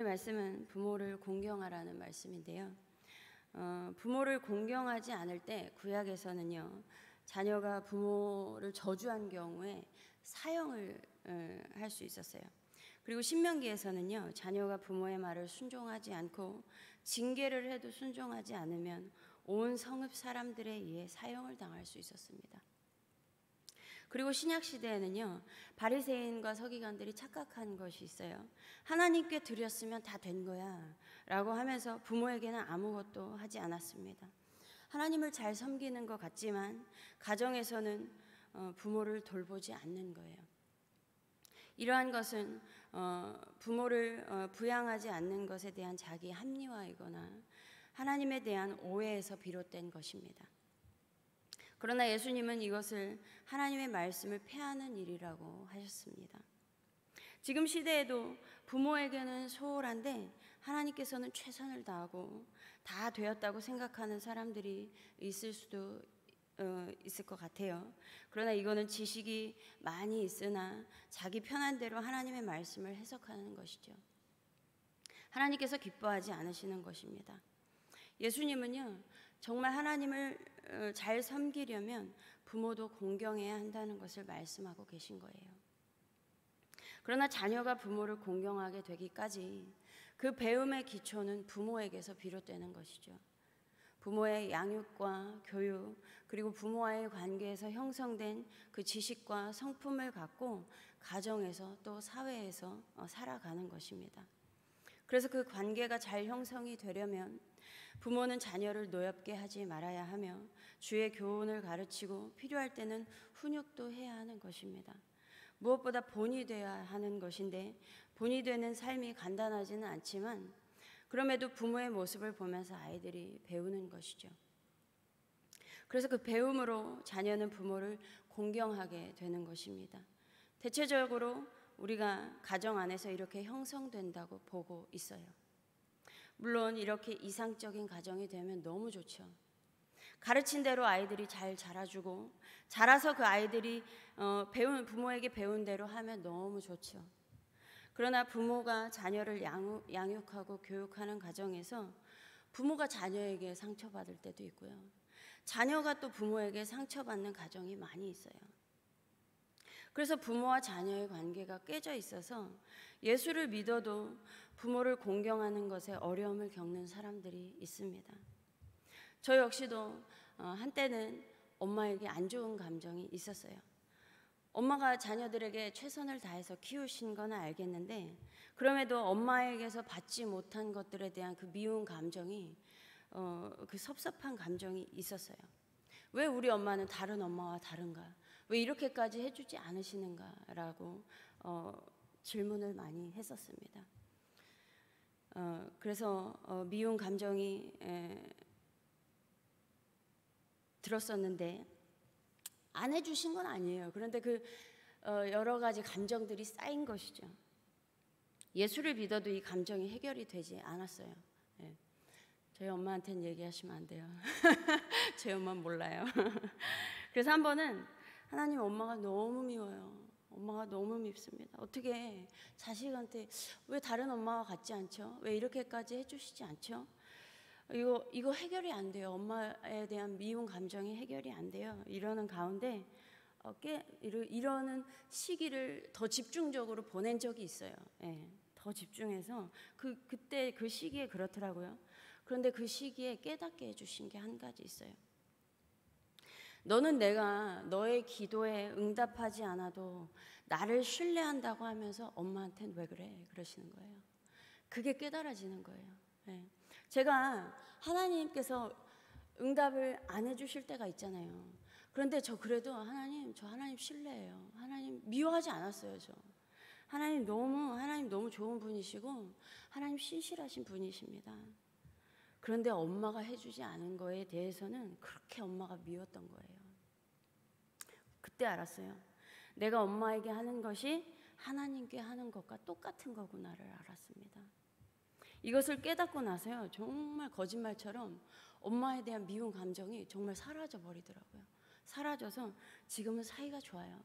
말씀은 부모를 공경하라는 말씀인데요. 부모를 공경하지 않을 때 구약에서는요, 자녀가 부모를 저주한 경우에 사형을 할 수 있었어요. 그리고 신명기에서는요, 자녀가 부모의 말을 순종하지 않고 징계를 해도 순종하지 않으면 온 성읍 사람들에 의해 사형을 당할 수 있었습니다. 그리고 신약 시대에는요, 바리새인과 서기관들이 착각한 것이 있어요. 하나님께 드렸으면 다 된 거야 라고 하면서 부모에게는 아무것도 하지 않았습니다. 하나님을 잘 섬기는 것 같지만 가정에서는 부모를 돌보지 않는 거예요. 이러한 것은 부모를 부양하지 않는 것에 대한 자기 합리화이거나 하나님에 대한 오해에서 비롯된 것입니다. 그러나 예수님은 이것을 하나님의 말씀을 폐하는 일이라고 하셨습니다. 지금 시대에도 부모에게는 소홀한데 하나님께서는 최선을 다하고 다 되었다고 생각하는 사람들이 있을 수도 있을 것 같아요. 그러나 이거는 지식이 많이 있으나 자기 편한 대로 하나님의 말씀을 해석하는 것이죠. 하나님께서 기뻐하지 않으시는 것입니다. 예수님은요, 정말 하나님을 잘 섬기려면 부모도 공경해야 한다는 것을 말씀하고 계신 거예요. 그러나 자녀가 부모를 공경하게 되기까지 그 배움의 기초는 부모에게서 비롯되는 것이죠. 부모의 양육과 교육, 그리고 부모와의 관계에서 형성된 그 지식과 성품을 갖고 가정에서 또 사회에서 살아가는 것입니다. 그래서 그 관계가 잘 형성이 되려면 부모는 자녀를 노엽게 하지 말아야 하며 주의 교훈을 가르치고 필요할 때는 훈육도 해야 하는 것입니다. 무엇보다 본이 되어야 하는 것인데 본이 되는 삶이 간단하지는 않지만 그럼에도 부모의 모습을 보면서 아이들이 배우는 것이죠. 그래서 그 배움으로 자녀는 부모를 공경하게 되는 것입니다. 대체적으로 우리가 가정 안에서 이렇게 형성된다고 보고 있어요. 물론 이렇게 이상적인 가정이 되면 너무 좋죠. 가르친 대로 아이들이 잘 자라주고 자라서 그 아이들이 부모에게 배운 대로 하면 너무 좋죠. 그러나 부모가 자녀를 양육하고 교육하는 가정에서 부모가 자녀에게 상처받을 때도 있고요. 자녀가 또 부모에게 상처받는 가정이 많이 있어요. 그래서 부모와 자녀의 관계가 깨져 있어서 예수를 믿어도 부모를 공경하는 것에 어려움을 겪는 사람들이 있습니다. 저 역시도 한때는 엄마에게 안 좋은 감정이 있었어요. 엄마가 자녀들에게 최선을 다해서 키우신 건 알겠는데 그럼에도 엄마에게서 받지 못한 것들에 대한 그 미운 감정이 그 섭섭한 감정이 있었어요. 왜 우리 엄마는 다른 엄마와 다른가? 왜 이렇게까지 해주지 않으시는가라고 질문을 많이 했었습니다. 그래서 미운 감정이 들었었는데 안 해주신 건 아니에요. 그런데 그 여러 가지 감정들이 쌓인 것이죠. 예수를 믿어도 이 감정이 해결이 되지 않았어요. 네. 저희 엄마한테는 얘기하시면 안 돼요. 제 엄마는 몰라요. 그래서 한 번은 하나님, 엄마가 너무 미워요. 엄마가 너무 밉습니다. 어떻게 자식한테 왜 다른 엄마와 같지 않죠? 왜 이렇게까지 해주시지 않죠? 이거 해결이 안 돼요. 엄마에 대한 미운 감정이 해결이 안 돼요. 이러는 가운데 이러는 시기를 더 집중적으로 보낸 적이 있어요. 예, 더 집중해서 그때 그 시기에 그렇더라고요. 그런데 그 시기에 깨닫게 해주신 게 한 가지 있어요. 너는 내가 너의 기도에 응답하지 않아도 나를 신뢰한다고 하면서 엄마한테는 왜 그래? 그러시는 거예요. 그게 깨달아지는 거예요. 네. 제가 하나님께서 응답을 안 해주실 때가 있잖아요. 그런데 그래도 저 하나님 신뢰해요. 하나님 미워하지 않았어요. 하나님 너무 좋은 분이시고 하나님 신실하신 분이십니다. 그런데 엄마가 해주지 않은 거에 대해서는 그렇게 엄마가 미웠던 거예요. 그때 알았어요. 내가 엄마에게 하는 것이 하나님께 하는 것과 똑같은 거구나를 알았습니다. 이것을 깨닫고 나서요, 정말 거짓말처럼 엄마에 대한 미운 감정이 정말 사라져 버리더라고요. 사라져서 지금은 사이가 좋아요.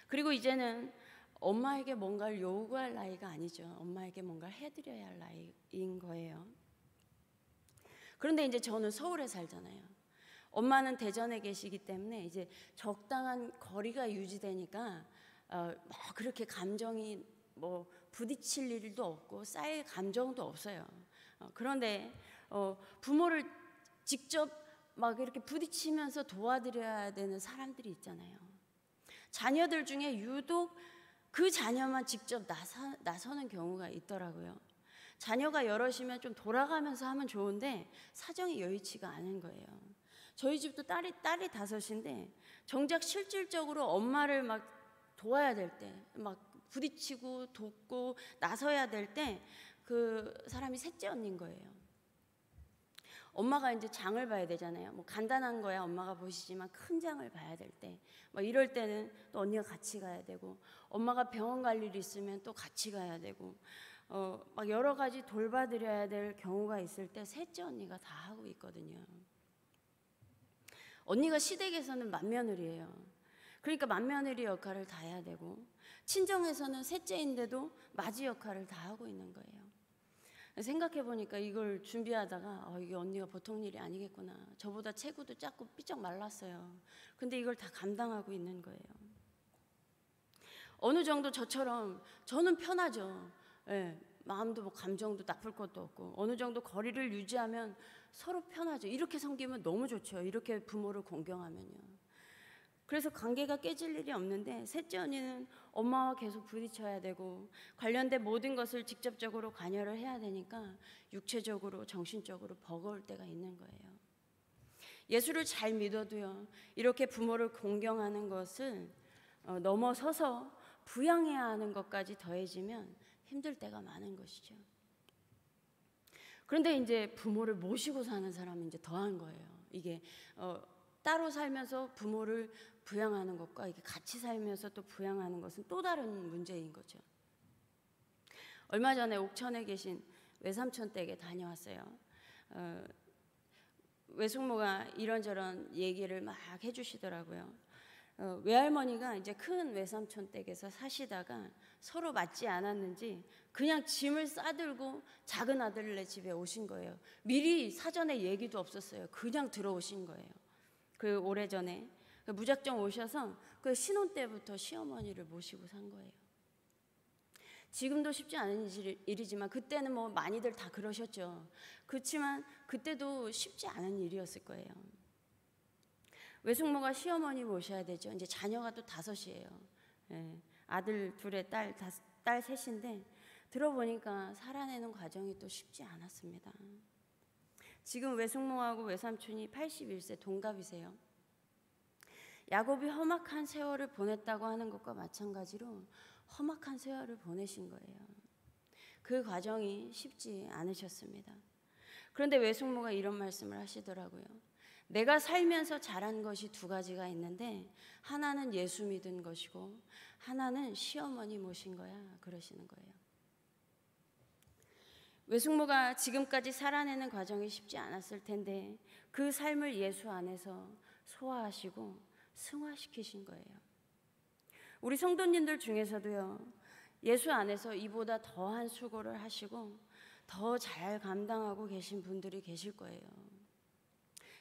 그리고 이제는 엄마에게 뭔가를 요구할 나이가 아니죠. 엄마에게 뭔가를 해드려야 할 나이인 거예요. 그런데 이제 저는 서울에 살잖아요. 엄마는 대전에 계시기 때문에 이제 적당한 거리가 유지되니까 그렇게 감정이 부딪힐 일도 없고 쌓일 감정도 없어요. 그런데 부모를 직접 막 이렇게 부딪히면서 도와드려야 되는 사람들이 있잖아요. 자녀들 중에 유독 그 자녀만 직접 나서는 경우가 있더라고요. 자녀가 여럿이면 좀 돌아가면서 하면 좋은데 사정이 여의치가 않은 거예요. 저희 집도 딸이 5인데 정작 실질적으로 엄마를 막 도와야 될 때, 막 부딪히고 돕고 나서야 될 때 그 사람이 셋째 언니인 거예요. 엄마가 이제 장을 봐야 되잖아요. 간단한 거야 엄마가 보시지만 큰 장을 봐야 될 때, 이럴 때는 또 언니가 같이 가야 되고, 엄마가 병원 갈 일이 있으면 또 같이 가야 되고, 막 여러 가지 돌봐드려야 될 경우가 있을 때 셋째 언니가 다 하고 있거든요. 언니가 시댁에서는 맏며느리예요. 그러니까 맏며느리 역할을 다 해야 되고, 친정에서는 셋째인데도 맞이 역할을 다 하고 있는 거예요. 생각해보니까 이걸 준비하다가 이게 언니가 보통 일이 아니겠구나. 저보다 체구도 작고 삐쩍 말랐어요. 근데 이걸 다 감당하고 있는 거예요. 어느 정도 저처럼 저는 편하죠. 예, 마음도 감정도 나쁠 것도 없고 어느 정도 거리를 유지하면 서로 편하죠. 이렇게 섬기면 너무 좋죠. 이렇게 부모를 공경하면요. 그래서 관계가 깨질 일이 없는데 셋째 언니는 엄마와 계속 부딪혀야 되고 관련된 모든 것을 직접적으로 관여를 해야 되니까 육체적으로 정신적으로 버거울 때가 있는 거예요. 예수를 잘 믿어도요, 이렇게 부모를 공경하는 것을 넘어서서 부양해야 하는 것까지 더해지면 힘들 때가 많은 것이죠. 그런데 이제 부모를 모시고 사는 사람은 이제 더한 거예요. 이게 따로 살면서 부모를 부양하는 것과 이게 같이 살면서 또 부양하는 것은 또 다른 문제인 거죠. 얼마 전에 옥천에 계신 외삼촌 댁에 다녀왔어요. 외숙모가 이런저런 얘기를 막 해주시더라고요. 외할머니가 이제 큰 외삼촌 댁에서 사시다가 서로 맞지 않았는지 그냥 짐을 싸들고 작은 아들네 집에 오신 거예요. 미리 사전에 얘기도 없었어요. 그냥 들어오신 거예요. 그 오래전에 무작정 오셔서 그 신혼 때부터 시어머니를 모시고 산 거예요. 지금도 쉽지 않은 일이지만 그때는 많이들 다 그러셨죠. 그렇지만 그때도 쉽지 않은 일이었을 거예요. 외숙모가 시어머니 모셔야 되죠. 이제 자녀가 또 5이에요. 예, 아들 2에 딸 3인데 들어보니까 살아내는 과정이 또 쉽지 않았습니다. 지금 외숙모하고 외삼촌이 81세 동갑이세요. 야곱이 험악한 세월을 보냈다고 하는 것과 마찬가지로 험악한 세월을 보내신 거예요. 그 과정이 쉽지 않으셨습니다. 그런데 외숙모가 이런 말씀을 하시더라고요. 내가 살면서 자란 것이 2가지가 있는데 하나는 예수 믿은 것이고 하나는 시어머니 모신 거야, 그러시는 거예요. 외숙모가 지금까지 살아내는 과정이 쉽지 않았을 텐데 그 삶을 예수 안에서 소화하시고 승화시키신 거예요. 우리 성도님들 중에서도요, 예수 안에서 이보다 더한 수고를 하시고 더 잘 감당하고 계신 분들이 계실 거예요.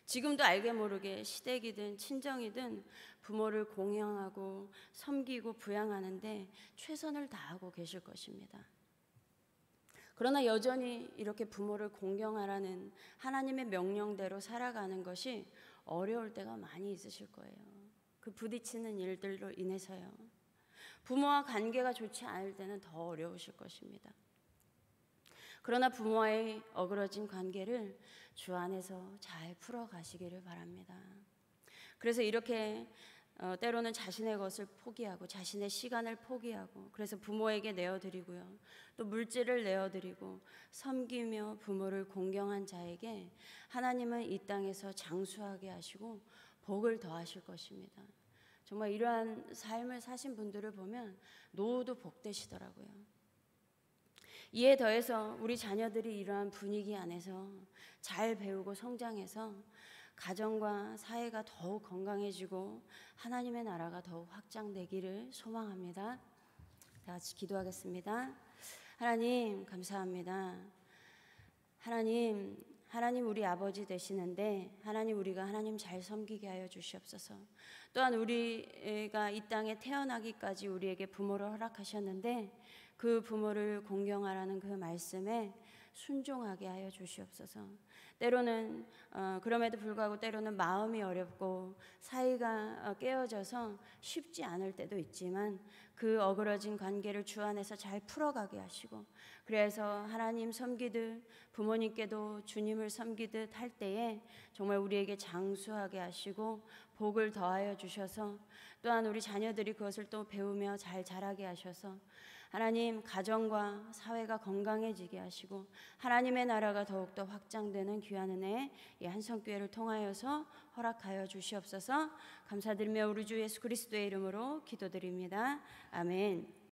지금도 알게 모르게 시댁이든 친정이든 부모를 공경하고 섬기고 부양하는데 최선을 다하고 계실 것입니다. 그러나 여전히 이렇게 부모를 공경하라는 하나님의 명령대로 살아가는 것이 어려울 때가 많이 있으실 거예요. 그 부딪히는 일들로 인해서요. 부모와 관계가 좋지 않을 때는 더 어려우실 것입니다. 그러나 부모와의 어그러진 관계를 주 안에서 잘 풀어가시기를 바랍니다. 그래서 이렇게 때로는 자신의 것을 포기하고 자신의 시간을 포기하고 그래서 부모에게 내어드리고요. 또 물질을 내어드리고 섬기며 부모를 공경한 자에게 하나님은 이 땅에서 장수하게 하시고 복을 더하실 것입니다. 정말 이러한 삶을 사신 분들을 보면 노후도 복되시더라고요. 이에 더해서 우리 자녀들이 이러한 분위기 안에서 잘 배우고 성장해서 가정과 사회가 더욱 건강해지고 하나님의 나라가 더욱 확장되기를 소망합니다. 다 같이 기도하겠습니다. 하나님 감사합니다. 하나님 우리 아버지 되시는데 하나님 우리가 하나님 잘 섬기게 하여 주시옵소서. 또한 우리가 이 땅에 태어나기까지 우리에게 부모를 허락하셨는데 그 부모를 공경하라는 그 말씀에 순종하게 하여 주시옵소서. 때로는 그럼에도 불구하고 때로는 마음이 어렵고 사이가 깨어져서 쉽지 않을 때도 있지만 그 어그러진 관계를 주 안에서 잘 풀어가게 하시고, 그래서 하나님 섬기듯 부모님께도 주님을 섬기듯 할 때에 정말 우리에게 장수하게 하시고 복을 더하여 주셔서 또한 우리 자녀들이 그것을 또 배우며 잘 자라게 하셔서 하나님 가정과 사회가 건강해지게 하시고 하나님의 나라가 더욱더 확장되는 귀한 은혜 이 한성교회를 통하여서 허락하여 주시옵소서. 감사드리며 우리 주 예수 그리스도의 이름으로 기도드립니다. 아멘.